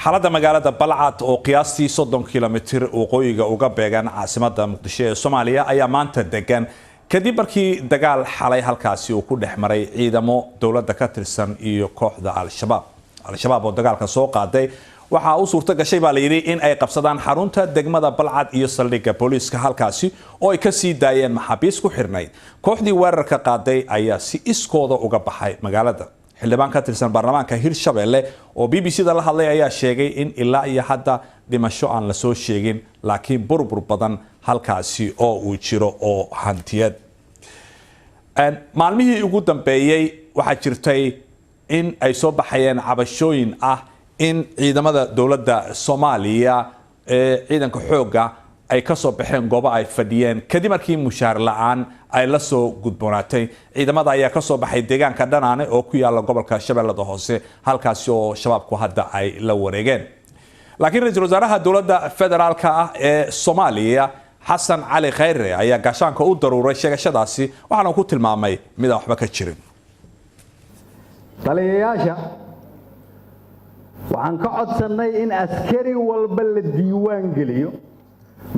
xaaladda magaalada Balcad oo qiyaastii 30 kilomitir waqooyiga uga beegan caasimadda Muqdisho ee Soomaaliya ayaa maanta degan kadib markii dagaal xalay halkaasi uu ku dhexmaray ciidamo dawladda ka tirsan iyo kooxda Al-Shabaab oo dagaalka soo qaaday waxa uu suurto gashay baa la yiri in ay qabsadaan xarunta degmada Balcad iyo saldhigga booliiska halkaasi oo ay ka sii daayeen maxaabiis ku xirnayd kooxdii weerarka qaaday ayaa si iskooda uga baxay magaalada xildhibaan ka tirsan baarlamaanka Hirshabelle oo BBC-da la hadlay ayaa sheegay in ilaa iyo hadda dhimasho aan la soo sheegin laakiin burbur badan halkaasi oo uu jiro oo hantiyad maalmihii ugu dambeeyay waxa jirtay in ay soo baxayeen cabashooyin ah in ciidamada dawladda Soomaaliya ee ciidanka xooga ay ka soo baxeen goobo ay fadhiyeen kadib markii mushaar la'aan ay la soo gudboonaatay ciidamada ayaa ka soo baxay deegaanka Dhanaane oo ku yaala gobolka Shabeellada Hoose halkaasi oo shabaabku hadda ay la wareegeen laakiin ra'iisul wasaaraha dawladda federaalka ah ee Soomaaliya Xasan Cali Khayre ayaa gaashaanka u daruuray sheegashadaasi waxaana ku tilmaamay mid aan waxba ka jirin taliyayaasha waxaan ka codsanay in askari walba la diiwaan geliyo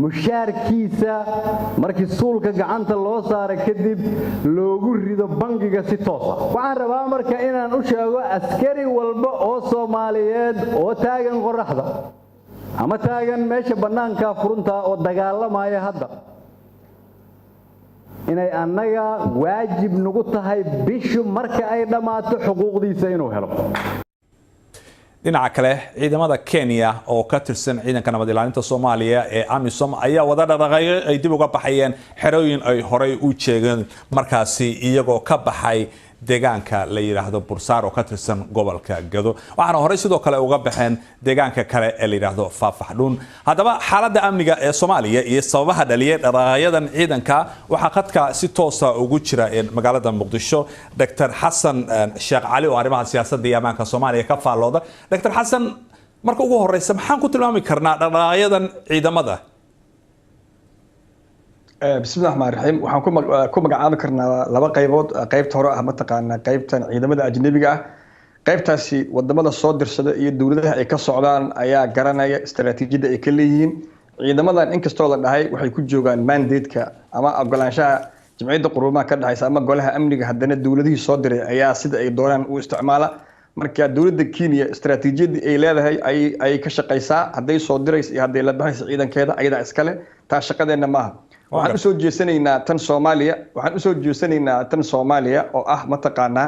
mushaarkiisa markii suulka gacanta loo saaray kadib loogu rido bangiga si toos ah waxaan rabaa marka inaan u sheego askari walba oo Soomaaliyeed oo taagan qoraxda ama taagan meesha banaanka furunta oo dagaalamaya hadda inay annaga waajib nagu tahay bishu marka ay dhamaato xuquuqdiisa inuu helo dhinaca kale ciidamada Kenya oo ka tirsan ciidanka nabad ilaalinta Soomaaliya ee AMISOM ayaa wada dhaqaaqay ay dib uga baxayeen xerooyin ay horay u jeegeen markaasi iyagoo ka baxay deegaanka la yiraahdo Bursaar oo ka tirsan gobolka Gado waxaana horay sidoo kale uga baxeen deegaanka kale ee la yiraahdo Faafaxdhuun hadaba xaaladda amniga ee Soomaaliya iyo sababaha dhaliyay dhaqaaqyadan ciidanka waxa qadka si toos ah ugu jira magaalada Muqdisho Dr. Xasan Sheekh Cali oo arrimaha siyaasadda iyo ammaanka Soomaaliya ka faalooda Dr. Xasan marka ugu horeysa maxaan ku tilmaami karnaa dhaqaaqyadan ciidamada بسم الله الرحمن الرحيم waxaan ku magacaabo karnaa laba qaybood qaybta hore ah mataqaana qaybtan ciidamada ajnabiga ah qaybtaasi wadamada soo dirsada iyo dawladaha ay ka socdaan ayaa garanaya istaraatiijiyada ay ka leeyihiin ciidamadan inkastoo la dhahay waxay ku joogaan mandate-ka ama ogolaanshaha jamciyadda quruumaha ka dhaxaysa ama golaha amniga haddana dawladihii soo diray ayaa sida ay doonaan u isticmaala marka dawladda Kenya istaraatiijiyadii ay leedahay ay ka shaqeysaa haday soo dirayso iyo haday la baxayso ciidankeeda ayada iskale taa shaqadeena maaha waxaan u soo jeesanaynaa tan Soomaaliya oo ah mataqaana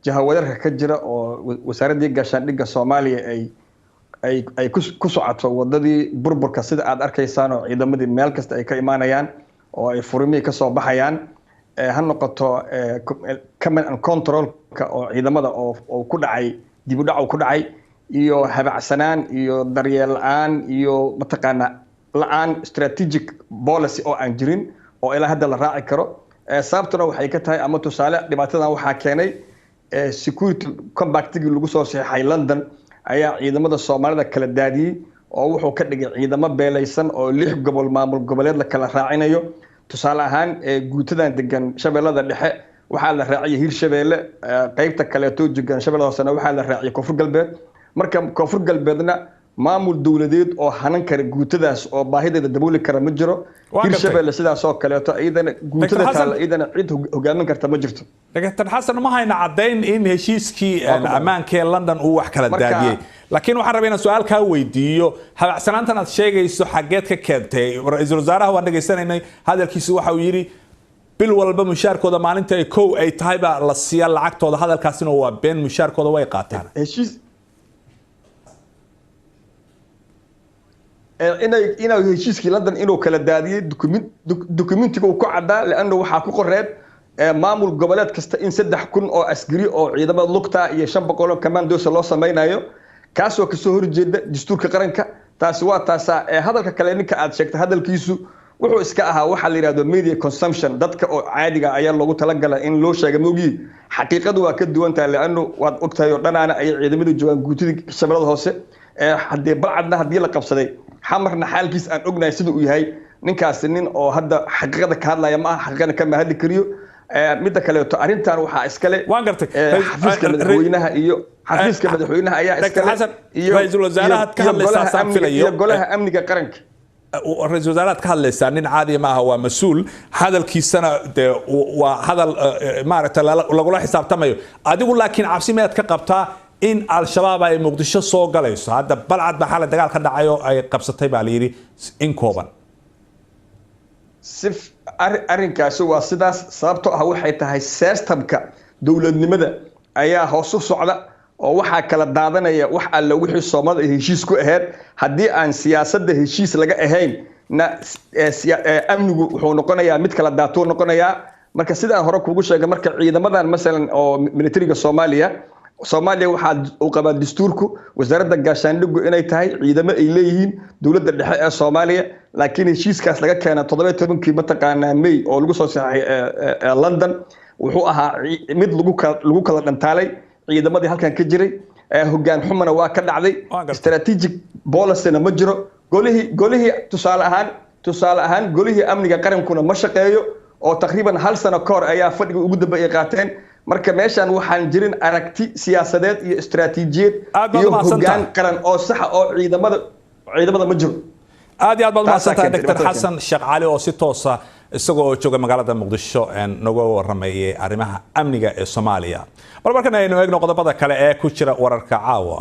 jahawadarka ka jira oo wasaaradda gaashaandhigga Soomaaliya ay ku socoto wadadii burburka sida aad arkaysaan oo ciidamadii meel kasta ay ka imaanayaan oo ay furmii ka soo baxayaan ha noqoto command and control-ka oo ciidamada oo ku dhacay dib u dhac ku dhacay iyo habacsanaan iyo daryeel la'aan iyo mataqaana la'aan strategic policy oo aan jirin oo ilaa hadda la raaci karo sababtuna waxay ka tahay ama tusaale dhibaatadan waxa keenay security compact-gii lagu soo saxay London ayaa ciidamada Soomaalida kala daadiyay oo wuxuu ka dhigay ciidamo beelaysan oo 6 gobol maamul goboleed la kala raacinayo tusaale ahaan guutadan degan Shabeellada Dhexe waxa la raaciyay Hirshabelle qaybta kale oo degan Shabeellada Hoose waxa la raaciyay Koonfur Galbeed marka Koonfur Galbeedna maamul dawladeed oo hanan kara guutadaas oo baahideeda dabooli kara ma jiro Hirshabelle sidaas oo kale oo ayadana guutada kale ayadana cid hogaamin karta ma jirto Dr. Xasan ma hayna cadeyn in heshiiskii ammaanka ee London uu wax kala daadiyay laakiin waxaan rabaa inaan su'aal ka weydiiyo habacsanaantan aad sheegayso xageed ka keentay ra'iisul wasaaraha waan dhageysanaynay hadalkiisu waxa uu yiri bil walba mushaarkooda maalinta ay koow ay tahay ba la siiya lacagtooda hadalkaasina waa been mushaarkooda way qaataan inay heshiiskii London inuu kala daadiyay dokumentiga uu ku cadaa laana waxa ku qoreed maamul goboleed kasta in 3,000 oo askari oo ciidamada lugta iyo 500 commandos loo sameeynayo kaasoo ka soo horjeeda dastuurka qaranka taasi waa taasa hadalka kale ninka aad sheegtay hadalkiisu wuxuu iska ahaa waxa la yiraahdo media consumption dadka oo caadiga ayaa loogu talagalay in loo sheego mogi xaqiiqadu waa ka duwan tahay laana waad ogtahay oo dhanaana ay ciidamadu joogan guutida Shabeellada Hoose haddii Balcadna haddii la qabsaday xamarna xaalkiis aan ognahay sida uu yahay ninkaas nin oo hadda xaqiiqada ka hadlaya ma xaqiiqada kama hadli kariyo midda kaleeto arrintan waxaa iskale waan gartay xafiiska madaxweynaha iyo xafiiska madaxweynaha ayaa iskale iyo ra'iisul wasaaraha ka hadlaysa saan filayo iyo golaha amniga qaranka ra'iisul wasaaraha ka hadlaysa nin caadi ma aha waa mas'uul hadalkiisana waa hadal maaragtay lagula xisaabtamayo adigu laakiin cabsi meed ka qabtaa in al-shabaab ay muqdisho soo galayso hadda balcad baa xalay dagaal ka dhacayo ay qabsatay baa la yiri in kooban arrinkaasi waa sidaas sababtoo ah waxay tahay systemka dowladnimada ayaa hoos u socda oo waxaa kala daadanaya wax alla wixii Soomaalida heshiis ku ahayd haddii aan siyaasadda heshiis laga ahayn amnigu wuxuu noqonayaa mid kala daato noqonayaa marka sidaan hore kuugu sheegay marka ciidamadan masalan oo militariga Soomaaliya waxaa uu qabaa dastuurku wasaaradda gaashaandhiggu inay tahay ciidamo ay leeyihiin dowladda dhexe ee Soomaaliya laakiin heshiiskaas laga keenay 17kii mataqaanaa May oo lagu soo saxay London wuxuu ahaa mid lagu kala dhantaalay ciidamadii halkan ka jiray hoggaan xumana waa ka dhacday strategic policy-na ma jiro golihii tusaale ahaan golihii amniga qarankuna ma shaqeeyo oo taqriiban hal sano ka hor ayaa fadhiga ugu dambeeyay qaateen marka meeshan waxaan jirin aragti siyaasadeed iyo istaraatiijiyad iyo hoggaan qaran oo sax oo ciidamada ma jiro aad iyo aad baad mahadsantahay Dr. Xasan Sheekh Cali oo si toos ah isagoo jooga magaalada Muqdisho nagu waramayay arrimaha amniga ee Soomaaliya markan aynu eegno qodobada kale ee ku jira wararka caawa